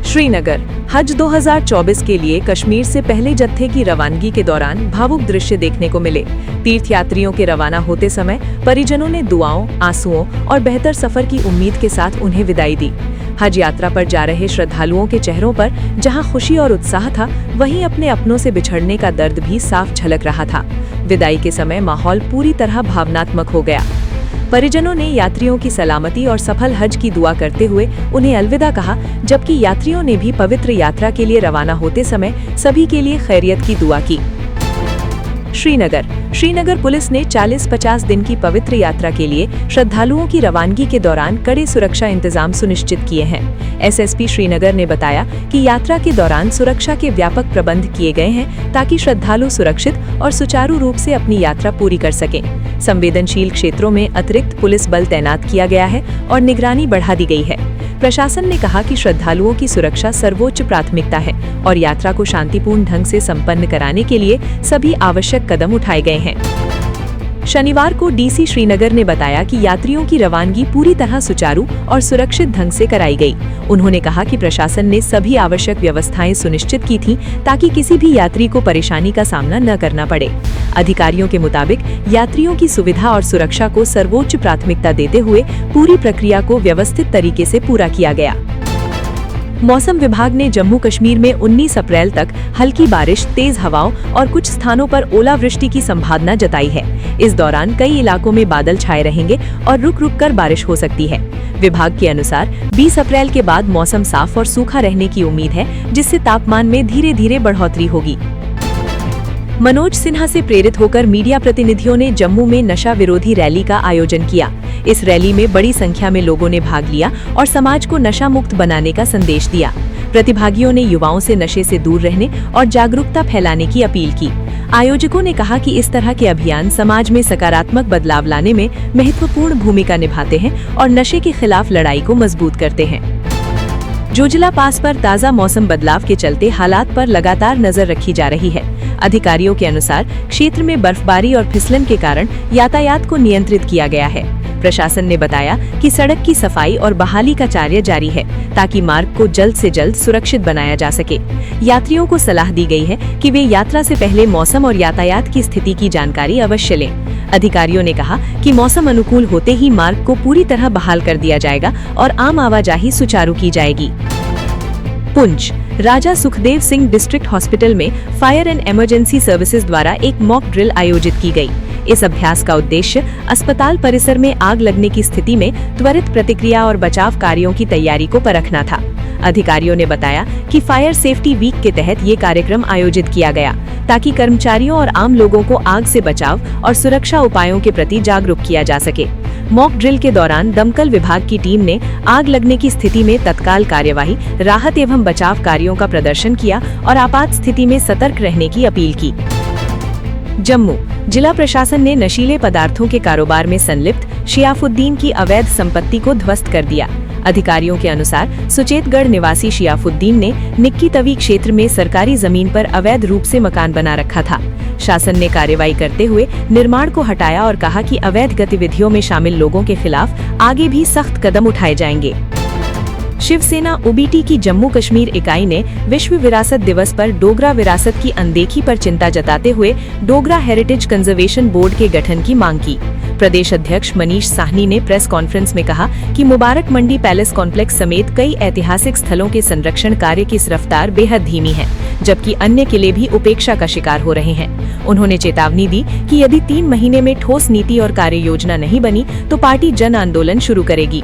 श्रीनगर हज 2024 के लिए कश्मीर से पहले जत्थे की रवानगी के दौरान भावुक दृश्य देखने को मिले। तीर्थयात्रियों के रवाना होते समय परिजनों ने दुआओं, आंसुओं और बेहतर सफर की उम्मीद के साथ उन्हें विदाई दी। हज यात्रा पर जा रहे श्रद्धालुओं के चेहरों पर जहां खुशी और उत्साह था, वहीं अपने अपनों से बिछड़ने का दर्द भी साफ झलक रहा था। विदाई के समय माहौल पूरी तरह भावनात्मक हो गया। परिजनों ने यात्रियों की सलामती और सफल हज की दुआ करते हुए उन्हें अलविदा कहा, जबकि यात्रियों ने भी पवित्र यात्रा के लिए रवाना होते समय सभी के लिए खैरियत की दुआ की। श्रीनगर पुलिस ने 40-50 दिन की पवित्र यात्रा के लिए श्रद्धालुओं की रवानगी के दौरान कड़े सुरक्षा इंतजाम सुनिश्चित किए हैं। एसएसपी श्रीनगर ने बताया कि यात्रा के दौरान सुरक्षा के व्यापक प्रबंध किए गए हैं ताकि श्रद्धालु सुरक्षित और सुचारू रूप से अपनी यात्रा पूरी कर सकें। संवेदनशील क्षेत्रों में अतिरिक्त पुलिस बल तैनात किया गया है और निगरानी बढ़ा दी गई है। प्रशासन ने कहा कि श्रद्धालुओं की सुरक्षा सर्वोच्च प्राथमिकता है और यात्रा को शांतिपूर्ण ढंग से संपन्न कराने के लिए सभी आवश्यक कदम उठाए गए हैं। शनिवार को डीसी श्रीनगर ने बताया कि यात्रियों की रवानगी पूरी तरह सुचारू और सुरक्षित ढंग से कराई गई। उन्होंने कहा कि प्रशासन ने सभी आवश्यक व्यवस्थाएं सुनिश्चित की थीं ताकि किसी भी यात्री को परेशानी का सामना न करना पड़े। अधिकारियों के मुताबिक यात्रियों की सुविधा और सुरक्षा को सर्वोच्च प्राथमिकता देते हुए पूरी प्रक्रिया को व्यवस्थित तरीके से पूरा किया गया। मौसम विभाग ने जम्मू कश्मीर में 19 अप्रैल तक हल्की बारिश, तेज हवाओं और कुछ स्थानों पर ओलावृष्टि की संभावना जताई है। इस दौरान कई इलाकों में बादल छाए रहेंगे और रुक-रुक कर बारिश हो सकती है। विभाग के अनुसार 20 अप्रैल के बाद मौसम साफ और सूखा रहने की उम्मीद है, जिससे तापमान में धीरे धीरे बढ़ोतरी होगी। मनोज सिन्हा से प्रेरित होकर मीडिया प्रतिनिधियों ने जम्मू में नशा विरोधी रैली का आयोजन किया। इस रैली में बड़ी संख्या में लोगों ने भाग लिया और समाज को नशा मुक्त बनाने का संदेश दिया। प्रतिभागियों ने युवाओं से नशे से दूर रहने और जागरूकता फैलाने की अपील की। आयोजकों ने कहा कि इस तरह के अभियान समाज में सकारात्मक बदलाव लाने में महत्वपूर्ण भूमिका निभाते हैं और नशे के खिलाफ लड़ाई को मजबूत करते हैं। जोजिला पास पर ताज़ा मौसम बदलाव के चलते हालात पर लगातार नजर रखी जा रही है। अधिकारियों के अनुसार क्षेत्र में बर्फबारी और फिसलन के कारण यातायात को नियंत्रित किया गया है। प्रशासन ने बताया कि सड़क की सफाई और बहाली का कार्य जारी है ताकि मार्ग को जल्द से जल्द सुरक्षित बनाया जा सके। यात्रियों को सलाह दी गई है कि वे यात्रा से पहले मौसम और यातायात की स्थिति की जानकारी अवश्य लें। अधिकारियों ने कहा कि मौसम अनुकूल होते ही मार्ग को पूरी तरह बहाल कर दिया जाएगा और आम आवाजाही सुचारू की जाएगी। पुंछ राजा सुखदेव सिंह डिस्ट्रिक्ट हॉस्पिटल में फायर एंड इमरजेंसी सर्विसेज द्वारा एक मॉक ड्रिल आयोजित की गई। इस अभ्यास का उद्देश्य अस्पताल परिसर में आग लगने की स्थिति में त्वरित प्रतिक्रिया और बचाव कार्यों की तैयारी को परखना था। अधिकारियों ने बताया कि फायर सेफ्टी वीक के तहत ये कार्यक्रम आयोजित किया गया ताकि कर्मचारियों और आम लोगों को आग से बचाव और सुरक्षा उपायों के प्रति जागरूक किया जा सके। मॉक ड्रिल के दौरान दमकल विभाग की टीम ने आग लगने की स्थिति में तत्काल कार्यवाही, राहत एवं बचाव कार्यों का प्रदर्शन किया और आपात स्थिति में सतर्क रहने की अपील की। जम्मू जिला प्रशासन ने नशीले पदार्थों के कारोबार में संलिप्त शियाफुद्दीन की अवैध संपत्ति को ध्वस्त कर दिया। अधिकारियों के अनुसार सुचेतगढ़ निवासी शियाफुद्दीन ने निक्की तवी क्षेत्र में सरकारी जमीन पर अवैध रूप से मकान बना रखा था। शासन ने कार्रवाई करते हुए निर्माण को हटाया और कहा कि अवैध गतिविधियों में शामिल लोगों के खिलाफ आगे भी सख्त कदम उठाए जाएंगे। शिवसेना ओबीटी की जम्मू कश्मीर इकाई ने विश्व विरासत दिवस पर डोगरा विरासत की अनदेखी पर चिंता जताते हुए डोगरा हेरिटेज कंजर्वेशन बोर्ड के गठन की मांग की। प्रदेश अध्यक्ष मनीष साहनी ने प्रेस कॉन्फ्रेंस में कहा कि मुबारक मंडी पैलेस कॉम्प्लेक्स समेत कई ऐतिहासिक स्थलों के संरक्षण कार्य की रफ्तार बेहद धीमी है, जबकि अन्य किले भी उपेक्षा का शिकार हो रहे हैं। उन्होंने चेतावनी दी कि यदि 3 महीने में ठोस नीति और कार्य योजना नहीं बनी तो पार्टी जन आंदोलन शुरू करेगी।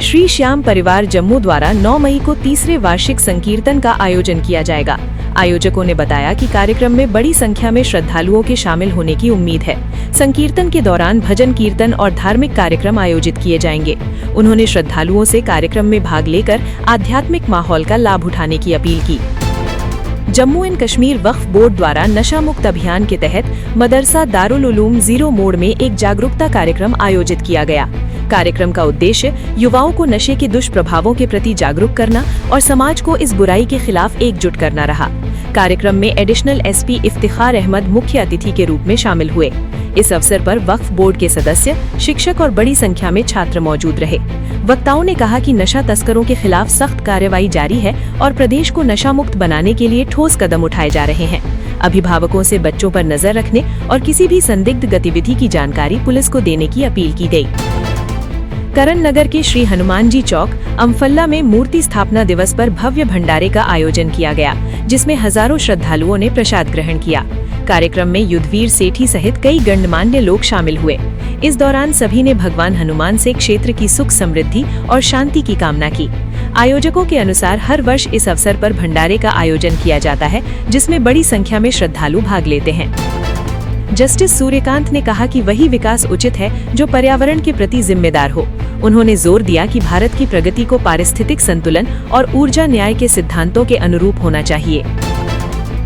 श्री श्याम परिवार जम्मू द्वारा 9 मई को तीसरे वार्षिक संकीर्तन का आयोजन किया जाएगा। आयोजकों ने बताया कि कार्यक्रम में बड़ी संख्या में श्रद्धालुओं के शामिल होने की उम्मीद है। संकीर्तन के दौरान भजन कीर्तन और धार्मिक कार्यक्रम आयोजित किए जाएंगे। उन्होंने श्रद्धालुओं से कार्यक्रम में भाग लेकर आध्यात्मिक माहौल का लाभ उठाने की अपील की। Jammu and Kashmir Waqf board द्वारा नशा मुक्त अभियान के तहत मदरसा दारुल उलूम जीरो मोड़ में एक जागरूकता कार्यक्रम आयोजित किया गया। कार्यक्रम का उद्देश्य युवाओं को नशे के दुष्प्रभावों के प्रति जागरूक करना और समाज को इस बुराई के खिलाफ एकजुट करना रहा। कार्यक्रम में एडिशनल एसपी इफ्तिखार अहमद मुख्य अतिथि के रूप में शामिल हुए। इस अवसर पर वक्फ बोर्ड के सदस्य, शिक्षक और बड़ी संख्या में छात्र मौजूद रहे। वक्ताओं ने कहा कि नशा तस्करों के खिलाफ सख्त कार्रवाई जारी है और प्रदेश को नशा मुक्त बनाने के लिए ठोस कदम उठाए जा रहे हैं। अभिभावकों से बच्चों पर नजर रखने और किसी भी संदिग्ध गतिविधि की जानकारी पुलिस को देने की अपील की गई। करण नगर के श्री हनुमान जी चौक अम्फल्ला में मूर्ति स्थापना दिवस पर भव्य भंडारे का आयोजन किया गया, जिसमें हजारों श्रद्धालुओं ने प्रसाद ग्रहण किया। कार्यक्रम में युद्धवीर सेठी सहित कई गणमान्य लोग शामिल हुए। इस दौरान सभी ने भगवान हनुमान से क्षेत्र की सुख समृद्धि और शांति की कामना की। आयोजकों के अनुसार हर वर्ष इस अवसर पर भंडारे का आयोजन किया जाता है, जिसमें बड़ी संख्या में श्रद्धालु भाग लेते हैं। जस्टिस सूर्यकांत ने कहा कि वही विकास उचित है जो पर्यावरण के प्रति जिम्मेदार हो। उन्होंने जोर दिया कि भारत की प्रगति को पारिस्थितिक संतुलन और ऊर्जा न्याय के सिद्धांतों के अनुरूप होना चाहिए।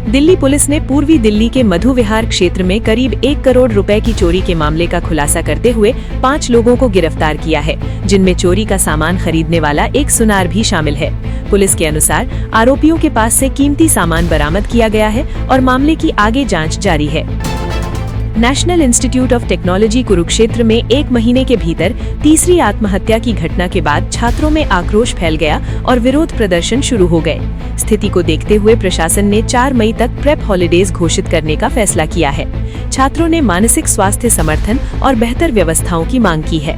दिल्ली पुलिस ने पूर्वी दिल्ली के मधु विहार क्षेत्र में करीब 1 करोड़ रुपए की चोरी के मामले का खुलासा करते हुए 5 लोगों को गिरफ्तार किया है, जिनमें चोरी का सामान खरीदने वाला एक सुनार भी शामिल है। पुलिस के अनुसार आरोपियों के पास से कीमती सामान बरामद किया गया है और मामले की आगे जांच जारी है। National institute of technology Kurukshetra में 1 महीने के भीतर तीसरी आत्महत्या की घटना के बाद छात्रों में आक्रोश फैल गया और विरोध प्रदर्शन शुरू हो गए। स्थिति को देखते हुए प्रशासन ने 4 मई तक प्रेप हॉलिडेज घोषित करने का फैसला किया है। छात्रों ने मानसिक स्वास्थ्य समर्थन और बेहतर व्यवस्थाओं की मांग की है।